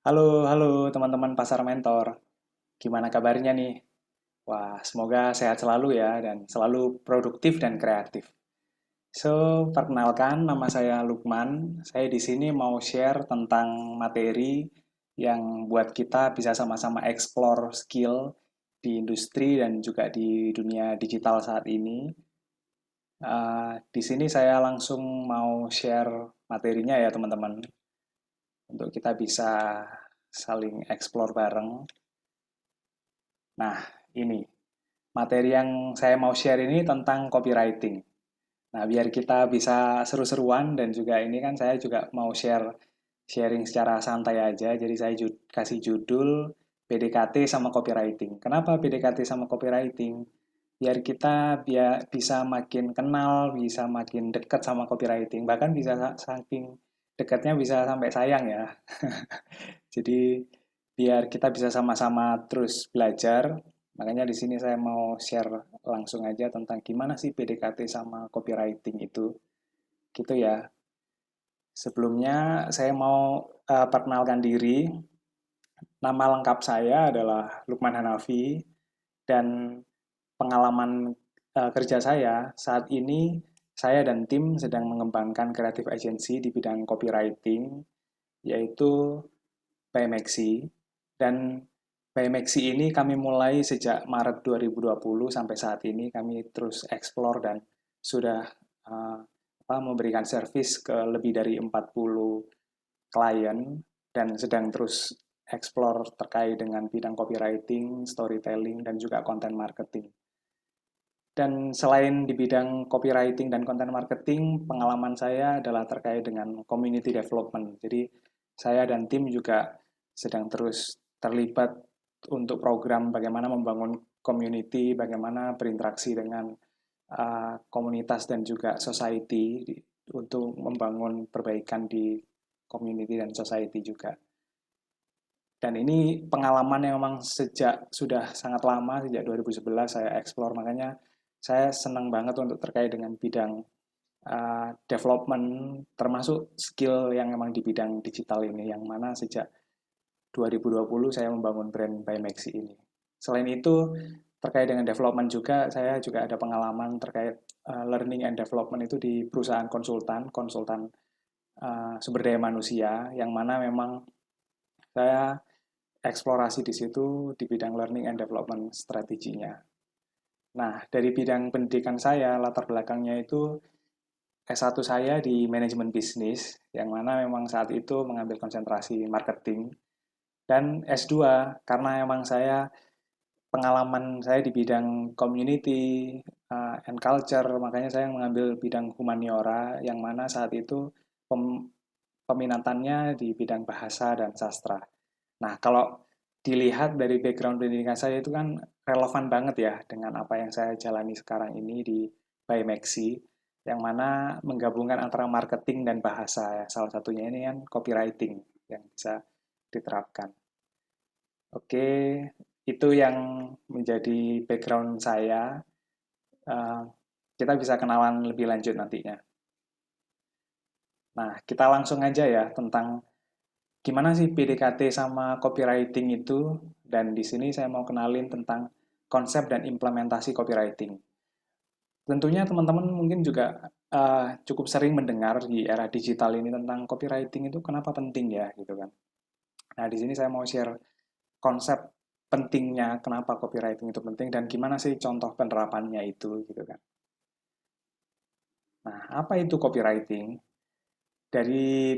Halo, halo teman-teman pasar mentor. Gimana kabarnya nih? Wah, semoga sehat selalu ya dan selalu produktif dan kreatif. So, perkenalkan nama saya Lukman. Saya di sini mau share tentang materi yang buat kita bisa sama-sama explore skill di industri dan juga di dunia digital saat ini. Di sini saya langsung mau share materinya ya teman-teman, untuk kita bisa saling explore bareng. Nah, ini materi yang saya mau share ini tentang copywriting. Nah, biar kita bisa seru-seruan dan juga ini kan saya juga mau sharing secara santai aja. Jadi saya kasih judul PDKT sama copywriting. Kenapa PDKT sama copywriting? Biar kita bisa makin kenal, bisa makin dekat sama copywriting. Bahkan bisa saking dekatnya bisa sampai sayang ya. Jadi biar kita bisa sama-sama terus belajar, makanya di sini saya mau share langsung aja tentang gimana sih PDKT sama copywriting itu. Gitu ya. Sebelumnya saya mau perkenalkan diri. Nama lengkap saya adalah Lukman Hanafi dan pengalaman kerja saya saat ini saya dan tim sedang mengembangkan creative agency di bidang copywriting, yaitu by Maxi. Dan by Maxi ini kami mulai sejak Maret 2020 sampai saat ini kami terus explore dan sudah uh, memberikan service ke lebih dari 40 klien dan sedang terus explore terkait dengan bidang copywriting, storytelling, dan juga content marketing. Dan selain di bidang copywriting dan content marketing, pengalaman saya adalah terkait dengan community development. Jadi saya dan tim juga sedang terus terlibat untuk program bagaimana membangun community, bagaimana berinteraksi dengan komunitas dan juga society untuk membangun perbaikan di community dan society juga. Dan ini pengalaman yang memang sejak sudah sangat lama, sejak 2011 saya explore, makanya saya senang banget untuk terkait dengan bidang development, termasuk skill yang memang di bidang digital ini, yang mana sejak 2020 saya membangun brand by Maxi ini. Selain itu, terkait dengan development juga, saya juga ada pengalaman terkait learning and development itu di perusahaan konsultan sumber daya manusia, yang mana memang saya eksplorasi di situ di bidang learning and development strateginya. Nah, dari bidang pendidikan saya, latar belakangnya itu S1 saya di manajemen bisnis, yang mana memang saat itu mengambil konsentrasi marketing, dan S2 karena memang saya pengalaman saya di bidang community and culture, makanya saya mengambil bidang humaniora, yang mana saat itu peminatannya di bidang bahasa dan sastra. Nah, kalau dilihat dari background pendidikan saya itu kan relevan banget ya dengan apa yang saya jalani sekarang ini di by Maxi, yang mana menggabungkan antara marketing dan bahasa. Ya. Salah satunya ini kan copywriting yang bisa diterapkan. Oke, itu yang menjadi background saya. Eh, kita bisa kenalan lebih lanjut nantinya. Nah, kita langsung aja ya tentang gimana sih PDKT sama copywriting itu, dan di sini saya mau kenalin tentang konsep dan implementasi copywriting. Tentunya teman-teman mungkin juga cukup sering mendengar di era digital ini tentang copywriting itu kenapa penting ya gitu kan. Nah, di sini saya mau share konsep pentingnya kenapa copywriting itu penting dan gimana sih contoh penerapannya itu gitu kan. Nah, apa itu copywriting? Dari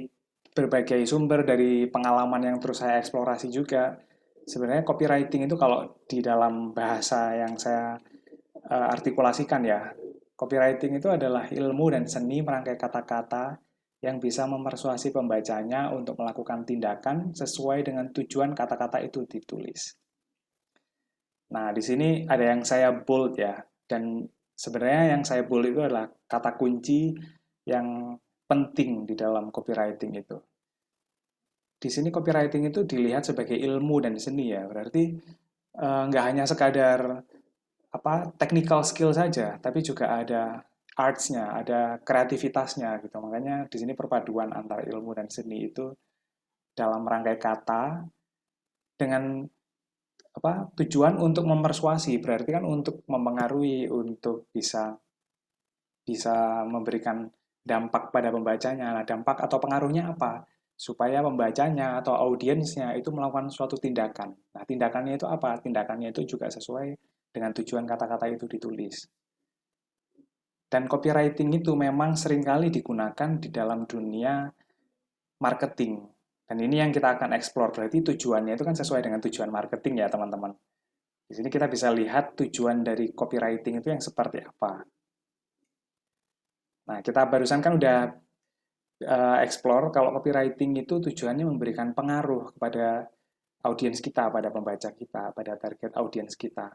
berbagai sumber, dari pengalaman yang terus saya eksplorasi juga, sebenarnya copywriting itu kalau di dalam bahasa yang saya artikulasikan ya, copywriting itu adalah ilmu dan seni merangkai kata-kata yang bisa memersuasi pembacanya untuk melakukan tindakan sesuai dengan tujuan kata-kata itu ditulis. Nah, di sini ada yang saya bold ya, dan sebenarnya yang saya bold itu adalah kata kunci yang penting di dalam copywriting itu. Di sini copywriting itu dilihat sebagai ilmu dan seni ya, berarti nggak hanya sekadar apa technical skill saja, tapi juga ada arts-nya, ada kreativitasnya gitu. Makanya di sini perpaduan antara ilmu dan seni itu dalam rangkai kata dengan tujuan untuk mempersuasi, berarti kan untuk mempengaruhi, untuk bisa bisa memberikan dampak pada pembacanya. Nah, dampak atau pengaruhnya apa? Supaya pembacanya atau audiensnya itu melakukan suatu tindakan. Nah, tindakannya itu apa? Tindakannya itu juga sesuai dengan tujuan kata-kata itu ditulis. Dan copywriting itu memang seringkali digunakan di dalam dunia marketing. Dan ini yang kita akan explore. Berarti tujuannya itu kan sesuai dengan tujuan marketing ya, teman-teman. Di sini kita bisa lihat tujuan dari copywriting itu yang seperti apa. Nah, kita barusan kan udah explore kalau copywriting itu tujuannya memberikan pengaruh kepada audiens kita, pada pembaca kita, pada target audiens kita.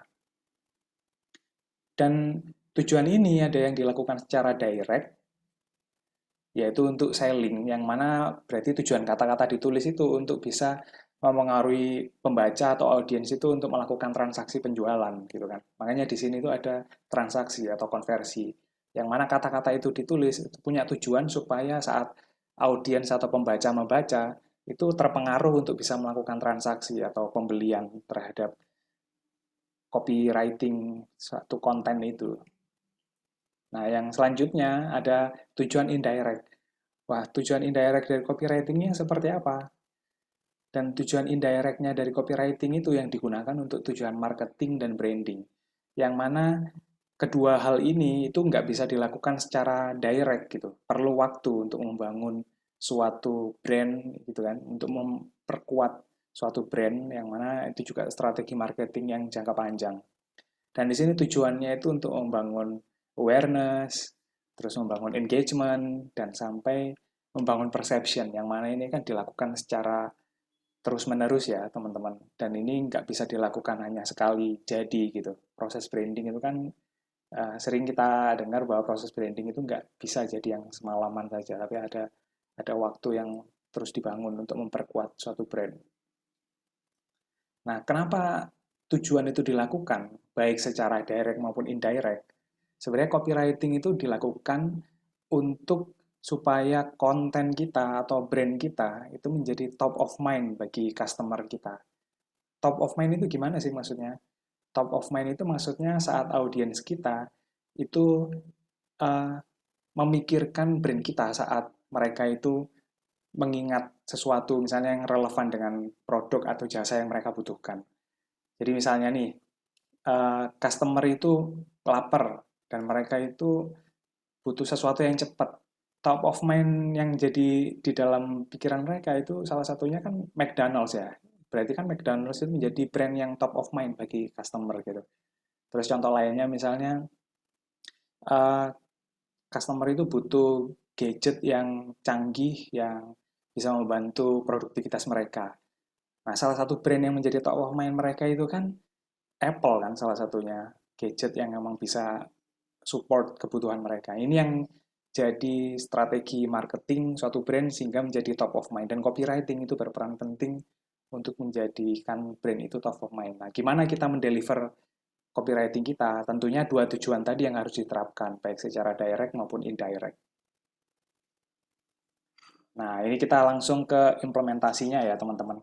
Dan tujuan ini ada yang dilakukan secara direct, yaitu untuk selling, yang mana berarti tujuan kata-kata ditulis itu untuk bisa mempengaruhi pembaca atau audiens itu untuk melakukan transaksi penjualan gitu kan. Makanya di sini itu ada transaksi atau konversi. Yang mana kata-kata itu ditulis itu punya tujuan supaya saat audiens atau pembaca membaca itu terpengaruh untuk bisa melakukan transaksi atau pembelian terhadap copywriting suatu konten itu. Nah, yang selanjutnya ada tujuan indirect. Wah, tujuan indirect dari copywriting-nya seperti apa? Dan tujuan indirectnya dari copywriting itu yang digunakan untuk tujuan marketing dan branding. Yang mana kedua hal ini itu nggak bisa dilakukan secara direct gitu. Perlu waktu untuk membangun suatu brand gitu kan, untuk memperkuat suatu brand yang mana itu juga strategi marketing yang jangka panjang. Dan di sini tujuannya itu untuk membangun awareness, terus membangun engagement, dan sampai membangun perception, yang mana ini kan dilakukan secara terus-menerus ya teman-teman. Dan ini nggak bisa dilakukan hanya sekali jadi gitu. Proses branding itu kan sering kita dengar bahwa proses branding itu nggak bisa jadi yang semalaman saja, tapi ada waktu yang terus dibangun untuk memperkuat suatu brand. Nah, kenapa tujuan itu dilakukan, baik secara direct maupun indirect? Sebenarnya copywriting itu dilakukan untuk supaya konten kita atau brand kita itu menjadi top of mind bagi customer kita. Top of mind itu gimana sih maksudnya? Top of mind itu maksudnya saat audiens kita itu uh, memikirkan brand kita saat mereka itu mengingat sesuatu misalnya yang relevan dengan produk atau jasa yang mereka butuhkan. Jadi misalnya nih, customer itu lapar dan mereka itu butuh sesuatu yang cepat. Top of mind yang jadi di dalam pikiran mereka itu salah satunya kan McDonald's ya. Berarti kan McDonald's itu menjadi brand yang top of mind bagi customer gitu. Terus contoh lainnya misalnya uh, customer itu butuh gadget yang canggih yang bisa membantu produktivitas mereka. Nah, salah satu brand yang menjadi top of mind mereka itu kan Apple kan salah satunya gadget yang memang bisa support kebutuhan mereka. Ini yang jadi strategi marketing suatu brand sehingga menjadi top of mind. Dan copywriting itu berperan penting untuk menjadikan brand itu top of mind. Nah, gimana kita mendeliver copywriting kita? Tentunya dua tujuan tadi yang harus diterapkan, baik secara direct maupun indirect. Nah, ini kita langsung ke implementasinya ya, teman-teman.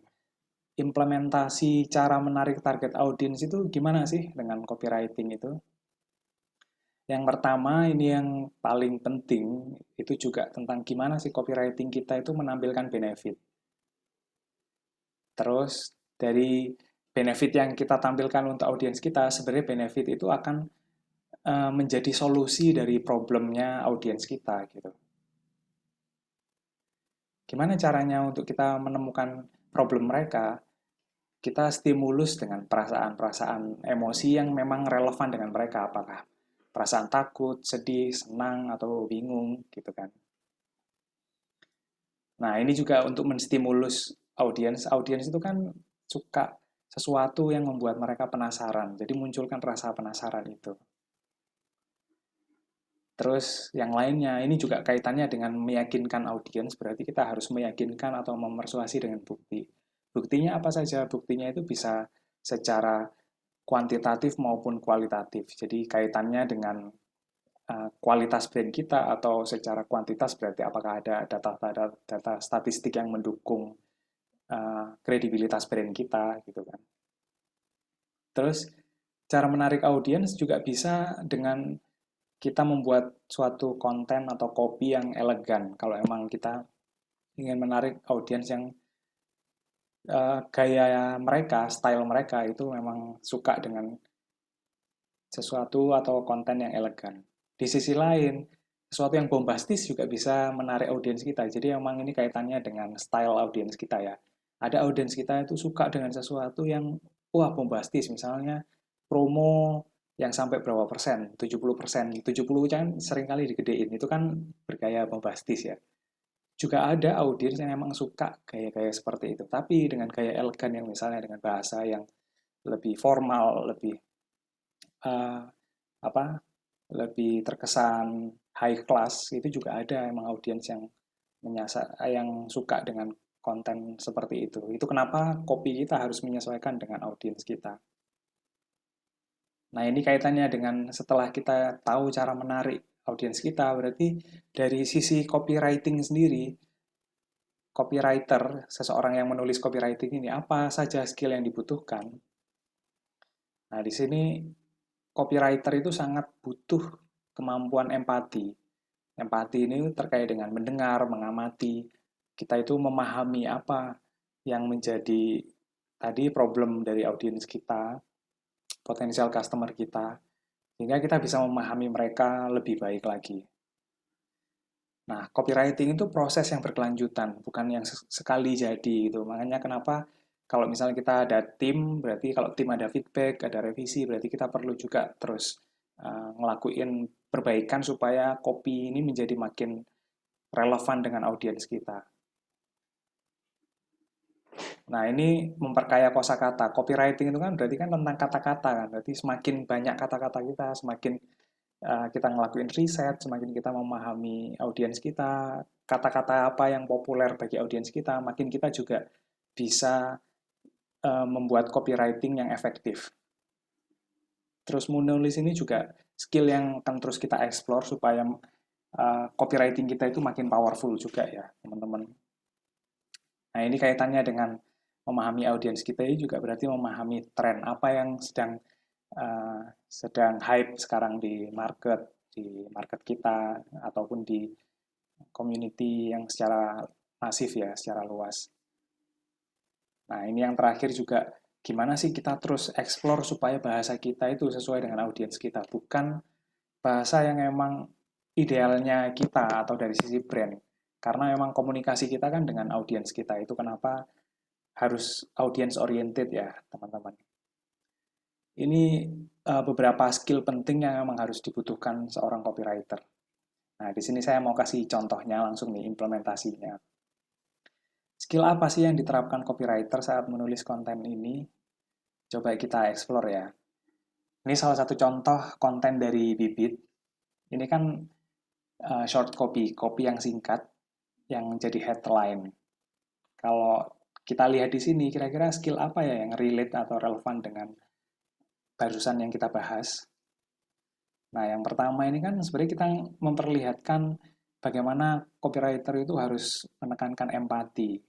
Implementasi cara menarik target audiens itu gimana sih dengan copywriting itu? Yang pertama, ini yang paling penting, itu juga tentang gimana sih copywriting kita itu menampilkan benefit. Terus, dari benefit yang kita tampilkan untuk audiens kita, sebenarnya benefit itu akan menjadi solusi dari problemnya audiens kita gitu. Gimana caranya untuk kita menemukan problem mereka? Kita stimulus dengan perasaan-perasaan emosi yang memang relevan dengan mereka, apakah perasaan takut, sedih, senang, atau bingung gitu kan. Nah, ini juga untuk menstimulus audiens. Audiens itu kan suka sesuatu yang membuat mereka penasaran. Jadi munculkan rasa penasaran itu. Terus yang lainnya, ini juga kaitannya dengan meyakinkan audiens, berarti kita harus meyakinkan atau memersuasi dengan bukti. Buktinya apa saja? Buktinya itu bisa secara kuantitatif maupun kualitatif. Jadi kaitannya dengan kualitas brand kita atau secara kuantitas berarti apakah ada data statistik yang mendukung kredibilitas brand kita gitu kan. Terus cara menarik audiens juga bisa dengan kita membuat suatu konten atau copy yang elegan. Kalau emang kita ingin menarik audiens yang gaya mereka, style mereka itu memang suka dengan sesuatu atau konten yang elegan. Di sisi lain, sesuatu yang bombastis juga bisa menarik audiens kita. Jadi emang ini kaitannya dengan style audiens kita ya. Ada audiens kita itu suka dengan sesuatu yang wah bombastis, misalnya promo yang sampai berapa persen, 70%, 70 kan seringkali digedein, itu kan bergaya bombastis ya. Juga ada audiens yang emang suka gaya-gaya seperti itu, tapi dengan gaya elegan yang misalnya dengan bahasa yang lebih formal, lebih uh, apa lebih terkesan high class, itu juga ada emang audiens yang yang suka dengan konten seperti itu. Itu kenapa kopi kita harus menyesuaikan dengan audiens kita. Nah, ini kaitannya dengan setelah kita tahu cara menarik audiens kita, berarti dari sisi copywriting sendiri, copywriter, seseorang yang menulis copywriting ini, apa saja skill yang dibutuhkan? Nah, di sini copywriter itu sangat butuh kemampuan empati. Empati ini terkait dengan mendengar, mengamati. Kita itu memahami apa yang menjadi tadi problem dari audiens kita, potensial customer kita, sehingga kita bisa memahami mereka lebih baik lagi. Nah, copywriting itu proses yang berkelanjutan, bukan yang sekali jadi gitu. Makanya kenapa kalau misalnya kita ada tim, berarti kalau tim ada feedback, ada revisi, berarti kita perlu juga terus ngelakuin perbaikan supaya copy ini menjadi makin relevan dengan audiens kita. Nah, ini memperkaya kosakata. Copywriting itu kan berarti kan tentang kata-kata kan. Berarti semakin banyak kata-kata kita, semakin kita ngelakuin riset, semakin kita memahami audiens kita, kata-kata apa yang populer bagi audiens kita, makin kita juga bisa membuat copywriting yang efektif. Terus menulis ini juga skill yang akan terus kita explore supaya copywriting kita itu makin powerful juga ya, teman-teman. Nah, ini kaitannya dengan memahami audiens kita ini juga berarti memahami tren apa yang sedang hype sekarang di market kita ataupun di community yang secara masif ya, secara luas. Nah, ini yang terakhir juga gimana sih kita terus explore supaya bahasa kita itu sesuai dengan audiens kita, bukan bahasa yang emang idealnya kita atau dari sisi brand. Karena memang komunikasi kita kan dengan audiens kita, itu kenapa harus audience oriented ya, teman-teman. Ini beberapa skill penting yang memang harus dibutuhkan seorang copywriter. Nah, di sini saya mau kasih contohnya langsung nih implementasinya. Skill apa sih yang diterapkan copywriter saat menulis konten ini? Coba kita explore ya. Ini salah satu contoh konten dari Bibit. Ini kan short copy, copy yang singkat, yang jadi headline. Kalau kita lihat di sini, kira-kira skill apa ya yang relate atau relevan dengan barusan yang kita bahas? Nah, yang pertama ini kan sebenarnya kita memperlihatkan bagaimana copywriter itu harus menekankan empati,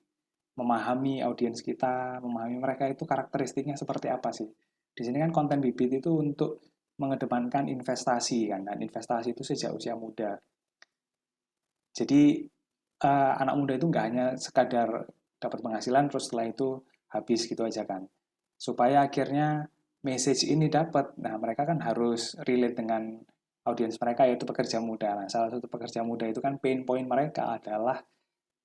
memahami audiens kita, memahami mereka itu karakteristiknya seperti apa sih. Di sini kan konten Bibit itu untuk mengedepankan investasi kan, dan investasi itu sejak usia muda. Jadi anak muda itu nggak hanya sekadar dapat penghasilan terus setelah itu habis gitu aja kan. Supaya akhirnya message ini dapat, nah mereka kan harus relate dengan audiens mereka yaitu pekerja muda. Nah, salah satu pekerja muda itu kan pain point mereka adalah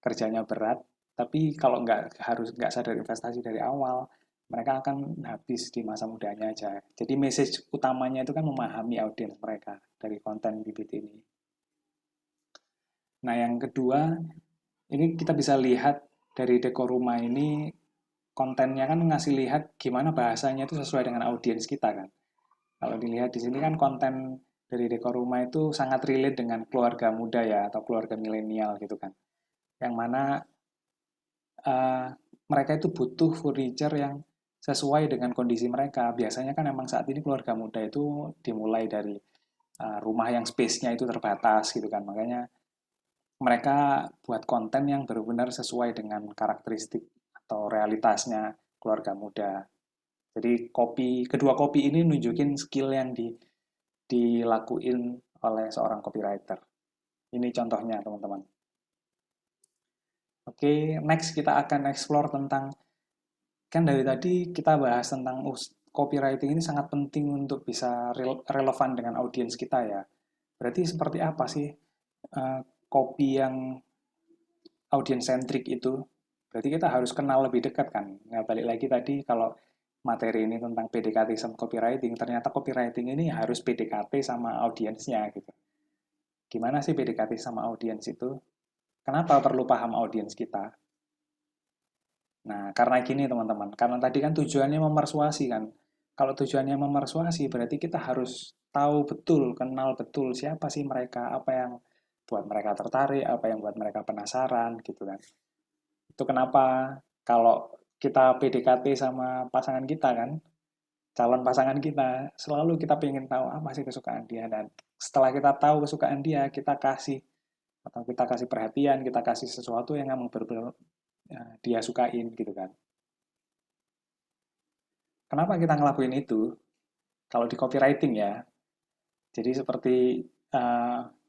kerjanya berat, tapi kalau nggak sadar investasi dari awal, mereka akan habis di masa mudanya aja. Jadi message utamanya itu kan memahami audiens mereka dari konten Bibit ini. Nah, yang kedua, ini kita bisa lihat dari dekor rumah ini, kontennya kan ngasih lihat gimana bahasanya itu sesuai dengan audiens kita kan. Kalau dilihat di sini kan konten dari dekor rumah itu sangat relate dengan keluarga muda ya, atau keluarga milenial gitu kan. Yang mana uh, mereka itu butuh furniture yang sesuai dengan kondisi mereka. Biasanya kan emang saat ini keluarga muda itu dimulai dari rumah yang space-nya itu terbatas gitu kan. Makanya mereka buat konten yang benar-benar sesuai dengan karakteristik atau realitasnya keluarga muda. Jadi kedua copy ini nunjukin skill yang dilakuin oleh seorang copywriter. Ini contohnya, teman-teman. Oke, next kita akan explore tentang, kan dari tadi kita bahas tentang copywriting ini sangat penting untuk bisa relevan dengan audiens kita ya. Berarti seperti apa sih copy yang audience centric itu? Berarti kita harus kenal lebih dekat kan. Nah, balik lagi tadi kalau materi ini tentang PDKT sama copywriting, ternyata copywriting ini harus PDKT sama audiensnya gitu. Gimana sih PDKT sama audiens itu? Kenapa perlu paham audiens kita? Nah, karena gini teman-teman, karena tadi kan tujuannya memersuasi kan. Kalau tujuannya memersuasi, berarti kita harus tahu betul, kenal betul siapa sih mereka, apa yang buat mereka tertarik, apa yang buat mereka penasaran, gitu kan. Itu kenapa kalau kita PDKT sama pasangan kita kan, calon pasangan kita, selalu kita pengen tahu apa sih kesukaan dia. Dan setelah kita tahu kesukaan dia, kita kasih, atau kita kasih perhatian, kita kasih sesuatu yang memang benar-benar dia sukain gitu kan. Kenapa kita ngelakuin itu? Kalau di copywriting ya, jadi seperti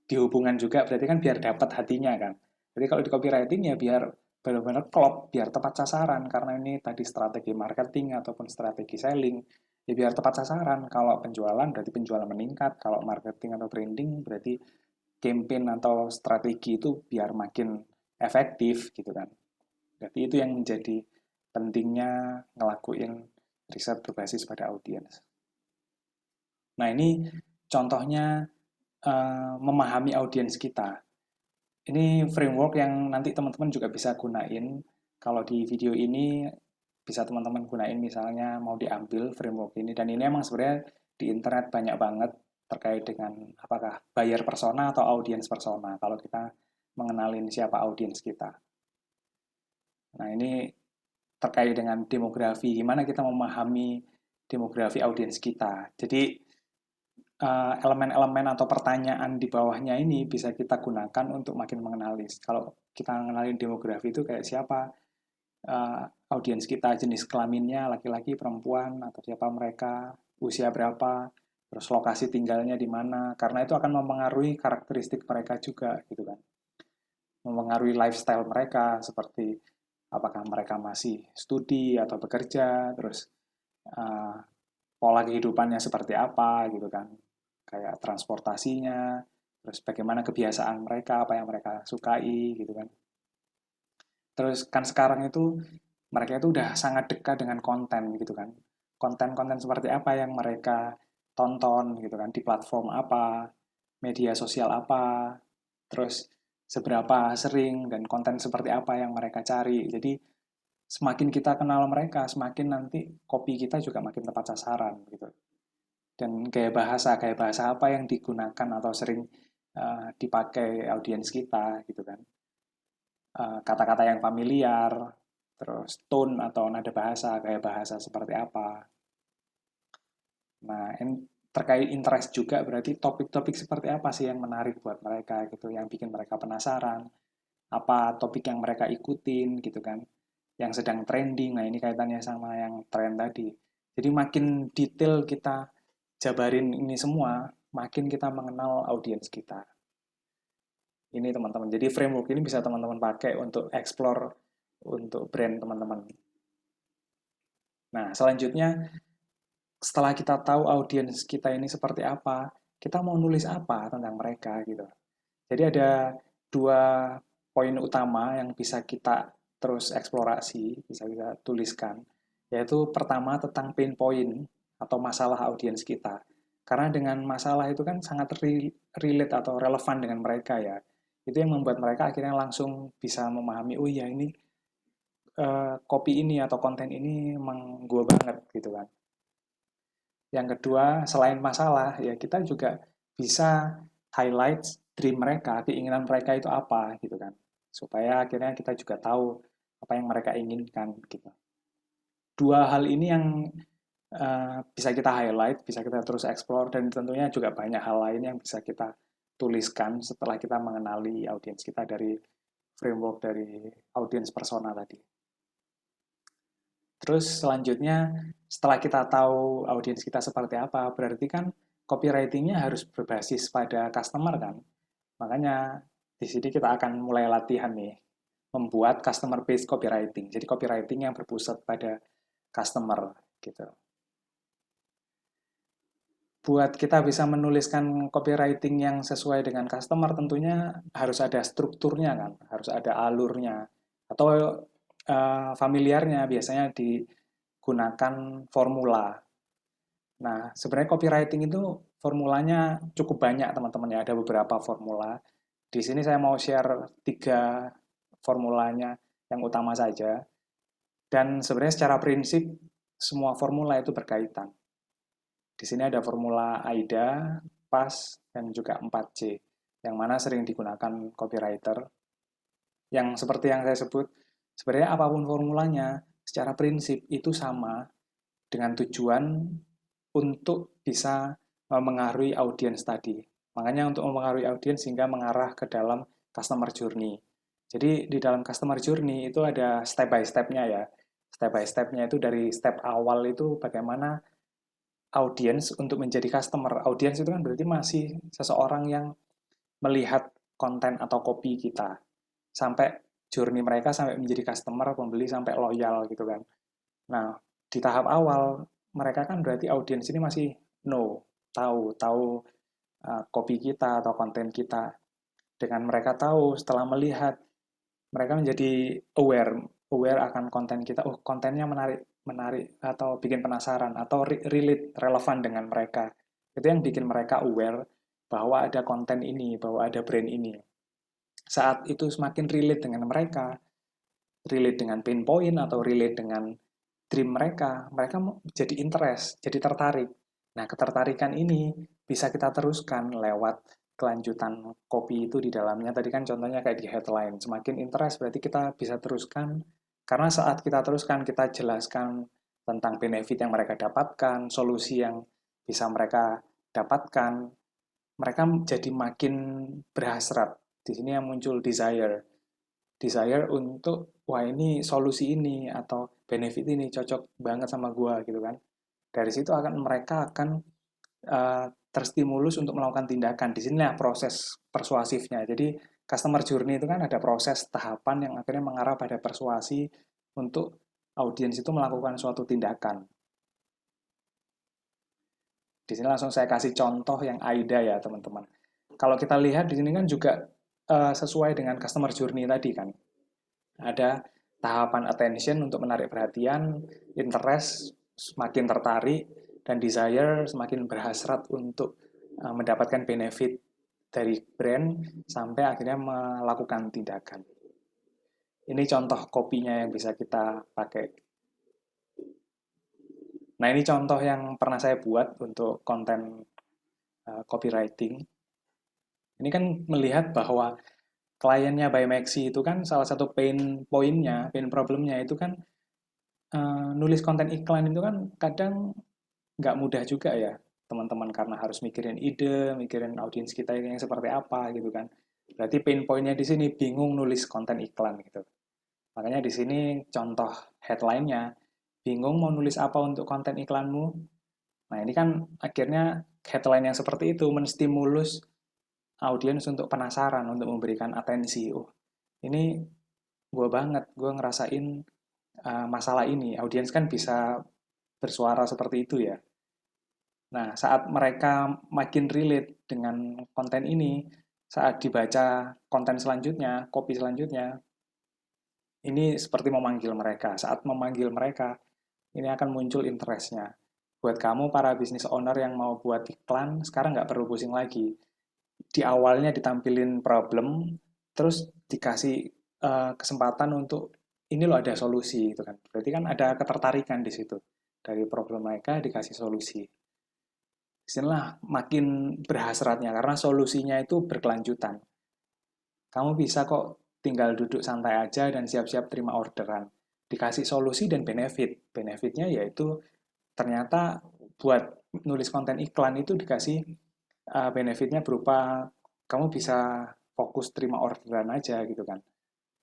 di hubungan juga berarti kan biar dapat hatinya kan. Jadi kalau di copywriting ya biar benar-benar klop, biar tepat sasaran karena ini tadi strategi marketing ataupun strategi selling. Ya biar tepat sasaran. Kalau penjualan berarti penjualan meningkat, kalau marketing atau branding berarti campaign atau strategi itu biar makin efektif gitu kan. Jadi itu yang menjadi pentingnya ngelakuin riset berbasis pada audiens. Nah, ini contohnya memahami audiens kita. Ini framework yang nanti teman-teman juga bisa gunain. Kalau di video ini bisa teman-teman gunain misalnya mau diambil framework ini. Dan ini emang sebenarnya di internet banyak banget terkait dengan apakah buyer persona atau audience persona. Kalau kita mengenalin siapa audiens kita. Nah, ini terkait dengan demografi. Gimana kita memahami demografi audiens kita. Jadi elemen-elemen atau pertanyaan di bawahnya ini bisa kita gunakan untuk makin mengenali. Kalau kita mengenali demografi itu kayak siapa audiens kita, jenis kelaminnya, laki-laki, perempuan, atau siapa mereka, usia berapa, terus lokasi tinggalnya di mana, karena itu akan mempengaruhi karakteristik mereka juga, gitu kan. Mempengaruhi lifestyle mereka, seperti apakah mereka masih studi atau bekerja, terus uh, pola kehidupannya seperti apa, gitu kan. Kayak transportasinya, terus bagaimana kebiasaan mereka, apa yang mereka sukai, gitu kan. Terus kan sekarang itu mereka itu udah sangat dekat dengan konten gitu kan. Konten-konten seperti apa yang mereka tonton gitu kan, di platform apa, media sosial apa, terus seberapa sering dan konten seperti apa yang mereka cari. Jadi semakin kita kenal mereka, semakin nanti copy kita juga makin tepat sasaran gitu. Dan gaya bahasa apa yang digunakan atau sering dipakai audiens kita gitu kan. Kata-kata yang familiar, terus tone atau nada bahasa, gaya bahasa seperti apa. Nah, terkait interest juga berarti topik-topik seperti apa sih yang menarik buat mereka gitu, yang bikin mereka penasaran, apa topik yang mereka ikutin gitu kan, yang sedang trending. Nah, ini kaitannya sama yang trend tadi. Jadi makin detail kita jabarin ini semua, makin kita mengenal audiens kita. Ini teman-teman. Jadi framework ini bisa teman-teman pakai untuk explore untuk brand teman-teman. Nah, selanjutnya setelah kita tahu audiens kita ini seperti apa, kita mau nulis apa tentang mereka gitu. Jadi ada dua poin utama yang bisa kita terus eksplorasi, bisa kita tuliskan, yaitu pertama tentang pain point atau masalah audiens kita. Karena dengan masalah itu kan sangat relate atau relevan dengan mereka ya. Itu yang membuat mereka akhirnya langsung bisa memahami, oh iya ini copy ini atau konten ini emang gue banget gitu kan. Yang kedua, selain masalah, ya kita juga bisa highlight dream mereka, keinginan mereka itu apa gitu kan. Supaya akhirnya kita juga tahu apa yang mereka inginkan gitu. Dua hal ini yang bisa kita highlight, bisa kita terus explore, dan tentunya juga banyak hal lain yang bisa kita tuliskan setelah kita mengenali audiens kita dari framework dari audiens persona tadi. Terus selanjutnya, setelah kita tahu audiens kita seperti apa, berarti kan copywriting-nya harus berbasis pada customer kan. Makanya di sini kita akan mulai latihan nih, membuat customer based copywriting. Jadi copywriting yang berpusat pada customer gitu. Buat kita bisa menuliskan copywriting yang sesuai dengan customer tentunya harus ada strukturnya kan, harus ada alurnya. Atau familiarnya biasanya digunakan formula. Nah, sebenarnya copywriting itu formulanya cukup banyak teman-teman ya, ada beberapa formula. Di sini saya mau share 3 formulanya yang utama saja. Dan sebenarnya secara prinsip semua formula itu berkaitan. Di sini ada formula AIDA, PAS, dan juga 4C, yang mana sering digunakan copywriter. Yang seperti yang saya sebut, sebenarnya apapun formulanya, secara prinsip itu sama dengan tujuan untuk bisa memengaruhi audiens tadi. Makanya untuk memengaruhi audiens sehingga mengarah ke dalam customer journey. Jadi di dalam customer journey itu ada step by step-nya ya. Step by step-nya itu dari step awal itu bagaimana audiens untuk menjadi customer. Audiens itu kan berarti masih seseorang yang melihat konten atau copy kita. Sampai journey mereka sampai menjadi customer, pembeli sampai loyal gitu kan. Nah, di tahap awal mereka kan berarti audiens ini masih tahu copy kita atau konten kita. Dengan mereka tahu setelah melihat mereka menjadi aware akan konten kita. Oh, kontennya menarik atau bikin penasaran atau relate relevan dengan mereka. Itu yang bikin mereka aware bahwa ada konten ini, bahwa ada brand ini. Saat itu semakin relate dengan mereka, relate dengan pain point atau relate dengan dream mereka, mereka jadi interest, jadi tertarik. Nah, ketertarikan ini bisa kita teruskan lewat kelanjutan copy itu di dalamnya. Tadi kan contohnya kayak di headline. Semakin interest berarti kita bisa teruskan. Karena saat kita teruskan, kita jelaskan tentang benefit yang mereka dapatkan, solusi yang bisa mereka dapatkan, mereka jadi makin berhasrat. Di sini yang muncul desire untuk wah ini solusi ini atau benefit ini cocok banget sama gua gitu kan. Dari situ mereka akan terstimulus untuk melakukan tindakan. Di sinilah proses persuasifnya. Jadi customer journey itu kan ada proses tahapan yang akhirnya mengarah pada persuasi untuk audiens itu melakukan suatu tindakan. Di sini langsung saya kasih contoh yang AIDA ya teman-teman. Kalau kita lihat di sini kan juga sesuai dengan customer journey tadi kan. Ada tahapan attention untuk menarik perhatian, interest semakin tertarik, dan desire semakin berhasrat untuk mendapatkan benefit dari brand sampai akhirnya melakukan tindakan. Ini contoh kopinya yang bisa kita pakai. Nah, ini contoh yang pernah saya buat untuk konten copywriting. Ini kan melihat bahwa kliennya by Maxi itu kan salah satu pain pointnya, pain problemnya itu kan nulis konten iklan itu kan kadang nggak mudah juga ya teman-teman karena harus mikirin ide, mikirin audiens kita yang seperti apa gitu kan. Berarti pain pointnya di sini bingung nulis konten iklan gitu. Makanya di sini contoh headline-nya, bingung mau nulis apa untuk konten iklanmu. Nah ini kan akhirnya headline yang seperti itu menstimulus audiens untuk penasaran, untuk memberikan atensi. Oh ini gue banget, gue ngerasain masalah ini. Audiens kan bisa bersuara seperti itu ya. Nah, saat mereka makin relate dengan konten ini, saat dibaca konten selanjutnya, copy selanjutnya, ini seperti memanggil mereka. Saat memanggil mereka, ini akan muncul interest-nya. Buat kamu, para business owner yang mau buat iklan, sekarang nggak perlu pusing lagi. Di awalnya ditampilin problem, terus dikasih kesempatan untuk, ini loh ada solusi, gitu kan. Berarti kan ada ketertarikan di situ. Dari problem mereka dikasih solusi. Disinilah makin berhasratnya karena solusinya itu berkelanjutan. Kamu bisa kok tinggal duduk santai aja dan siap-siap terima orderan. Dikasih solusi dan benefit. Benefitnya yaitu ternyata buat nulis konten iklan itu dikasih benefitnya berupa kamu bisa fokus terima orderan aja gitu kan.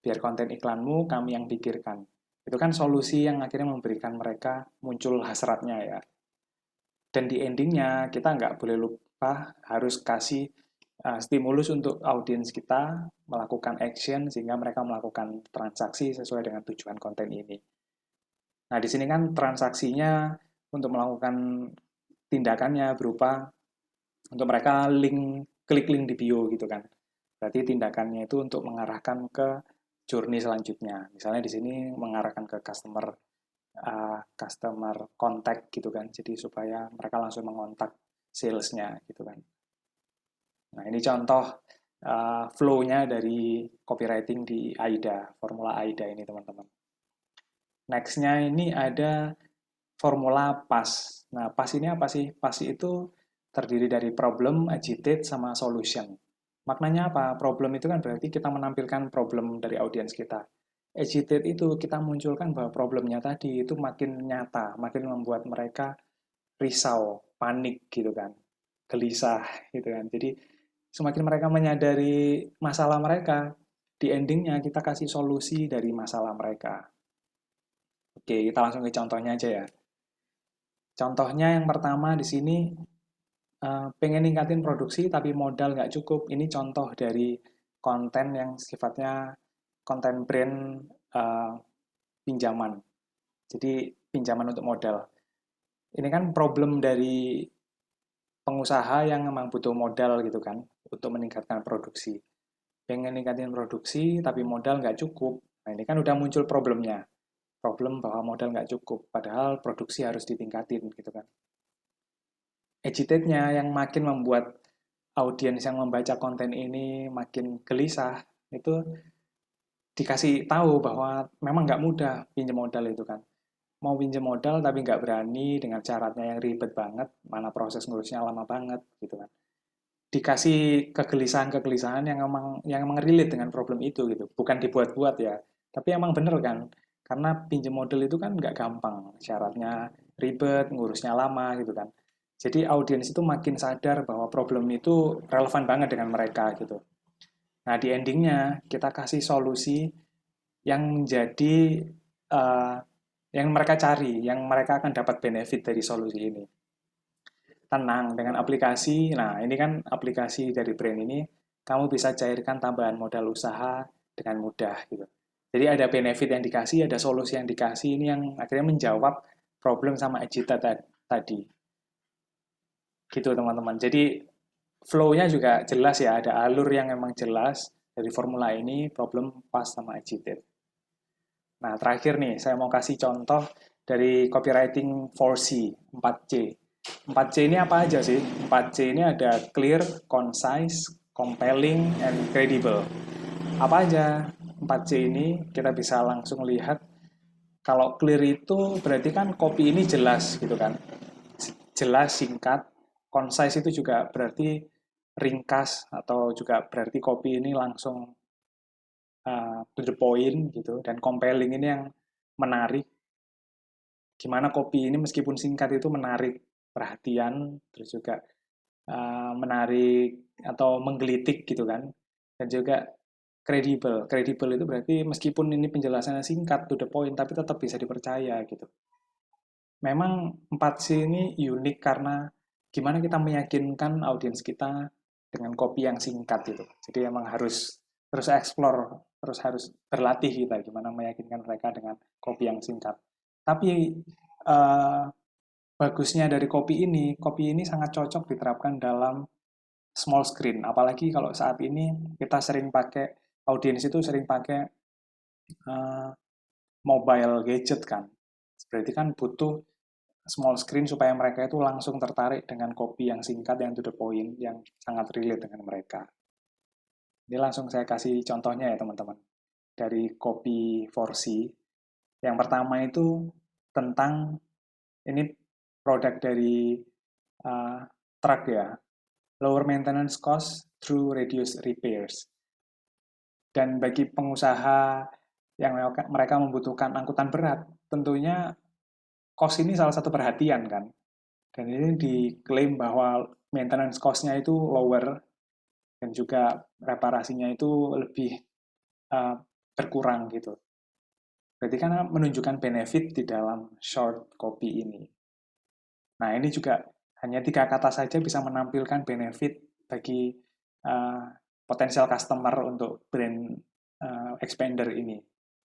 Biar konten iklanmu kami yang pikirkan. Itu kan solusi yang akhirnya memberikan mereka muncul hasratnya ya. Dan di endingnya kita nggak boleh lupa harus kasih stimulus untuk audiens kita melakukan action sehingga mereka melakukan transaksi sesuai dengan tujuan konten ini. Nah, di sini kan transaksinya untuk melakukan tindakannya berupa untuk mereka klik link di bio gitu kan. Berarti tindakannya itu untuk mengarahkan ke journey selanjutnya. Misalnya di sini mengarahkan ke customer contact gitu kan. Jadi supaya mereka langsung mengontak salesnya gitu kan. Nah, ini contoh flow-nya dari copywriting di AIDA, formula AIDA ini teman-teman. Next-nya ini ada formula PAS. Nah, PAS ini apa sih? PAS itu terdiri dari problem, agitate, sama solution. Maknanya apa? Problem itu kan berarti kita menampilkan problem dari audiens kita. Agitate itu kita munculkan bahwa problemnya tadi itu makin nyata, makin membuat mereka risau, panik gitu kan, gelisah gitu kan. Jadi semakin mereka menyadari masalah mereka, di endingnya kita kasih solusi dari masalah mereka. Oke, kita langsung ke contohnya aja ya. Contohnya yang pertama di sini pengen ningkatin produksi tapi modal nggak cukup. Ini contoh dari konten yang sifatnya konten brand pinjaman. Jadi pinjaman untuk modal. Ini kan problem dari pengusaha yang memang butuh modal gitu kan untuk meningkatkan produksi. Pengen ningkatin produksi tapi modal nggak cukup. Nah ini kan udah muncul problemnya. Problem bahwa modal nggak cukup, padahal produksi harus ditingkatin gitu kan. Agitate-nya yang makin membuat audiens yang membaca konten ini makin gelisah, itu dikasih tahu bahwa memang nggak mudah pinjam modal itu kan. Mau pinjam modal tapi nggak berani dengan syaratnya yang ribet banget, mana proses ngurusnya lama banget gitu kan. Dikasih kegelisahan-kegelisahan yang emang relate dengan problem itu gitu, bukan dibuat-buat ya. Tapi emang bener kan, karena pinjam modal itu kan nggak gampang, syaratnya ribet, ngurusnya lama gitu kan. Jadi audiens itu makin sadar bahwa problem itu relevan banget dengan mereka gitu. Nah di endingnya kita kasih solusi yang menjadi uh, yang mereka cari, yang mereka akan dapat benefit dari solusi ini. Tenang, dengan aplikasi, nah ini kan aplikasi dari brand ini, kamu bisa cairkan tambahan modal usaha dengan mudah gitu. Jadi ada benefit yang dikasih, ada solusi yang dikasih, ini yang akhirnya menjawab problem sama Ejita tadi. Gitu teman-teman. Jadi flow-nya juga jelas ya, ada alur yang memang jelas dari formula ini, problem pas sama agitate. Nah, terakhir nih, saya mau kasih contoh dari copywriting 4C, 4C. 4C ini apa aja sih? 4C ini ada clear, concise, compelling, and credible. Apa aja 4C ini? Kita bisa langsung lihat. Kalau clear itu berarti kan copy ini jelas gitu kan. Jelas, singkat. Concise itu juga berarti ringkas atau juga berarti copy ini langsung to the point gitu, dan compelling ini yang menarik, gimana kopi ini meskipun singkat itu menarik perhatian, terus juga menarik atau menggelitik gitu kan, dan juga kredibel. Kredibel itu berarti meskipun ini penjelasannya singkat to the point tapi tetap bisa dipercaya gitu. Memang 4C ini unik karena gimana kita meyakinkan audiens kita dengan kopi yang singkat gitu. Jadi emang harus terus explore, terus harus berlatih kita gimana meyakinkan mereka dengan kopi yang singkat. Tapi uh, bagusnya dari kopi ini sangat cocok diterapkan dalam small screen. Apalagi kalau saat ini kita sering pakai, audiens itu sering pakai uh, mobile gadget kan. Berarti kan butuh small screen supaya mereka itu langsung tertarik dengan kopi yang singkat, yang to the point, yang sangat relate dengan mereka. Ini langsung saya kasih contohnya ya teman-teman. Dari kopi 4C. Yang pertama itu tentang, ini produk dari uh, truck ya. Lower maintenance cost through reduced repairs. Dan bagi pengusaha yang mereka membutuhkan angkutan berat, tentunya cost ini salah satu perhatian kan. Dan ini diklaim bahwa maintenance cost-nya itu lower dan juga reparasinya itu lebih uh, berkurang gitu. Berarti kan menunjukkan benefit di dalam short copy ini. Nah, ini juga hanya 3 kata saja bisa menampilkan benefit bagi uh, potensial customer untuk brand expander ini.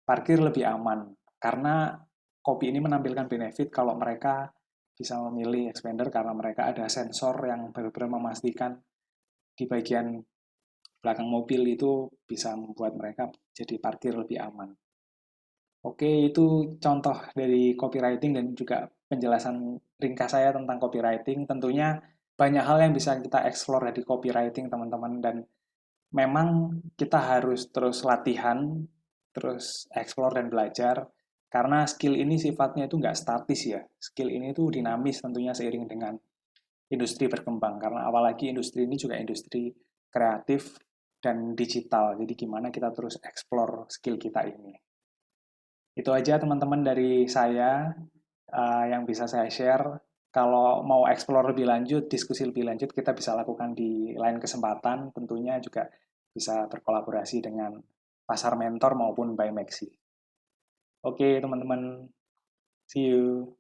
Parkir lebih aman, karena copy ini menampilkan benefit kalau mereka bisa memilih expander karena mereka ada sensor yang benar-benar memastikan di bagian belakang mobil itu bisa membuat mereka jadi parkir lebih aman. Oke, itu contoh dari copywriting dan juga penjelasan ringkas saya tentang copywriting. Tentunya banyak hal yang bisa kita explore dari copywriting, teman-teman, dan memang kita harus terus latihan, terus explore dan belajar, karena skill ini sifatnya itu nggak statis ya. Skill ini tuh dinamis tentunya seiring dengan industri berkembang, karena apalagi industri ini juga industri kreatif dan digital. Jadi gimana kita terus explore skill kita ini. Itu aja teman-teman dari saya yang bisa saya share. Kalau mau explore lebih lanjut, diskusi lebih lanjut, kita bisa lakukan di lain kesempatan. Tentunya juga bisa berkolaborasi dengan Pasar Mentor maupun by Maxi. Oke, teman-teman. See you.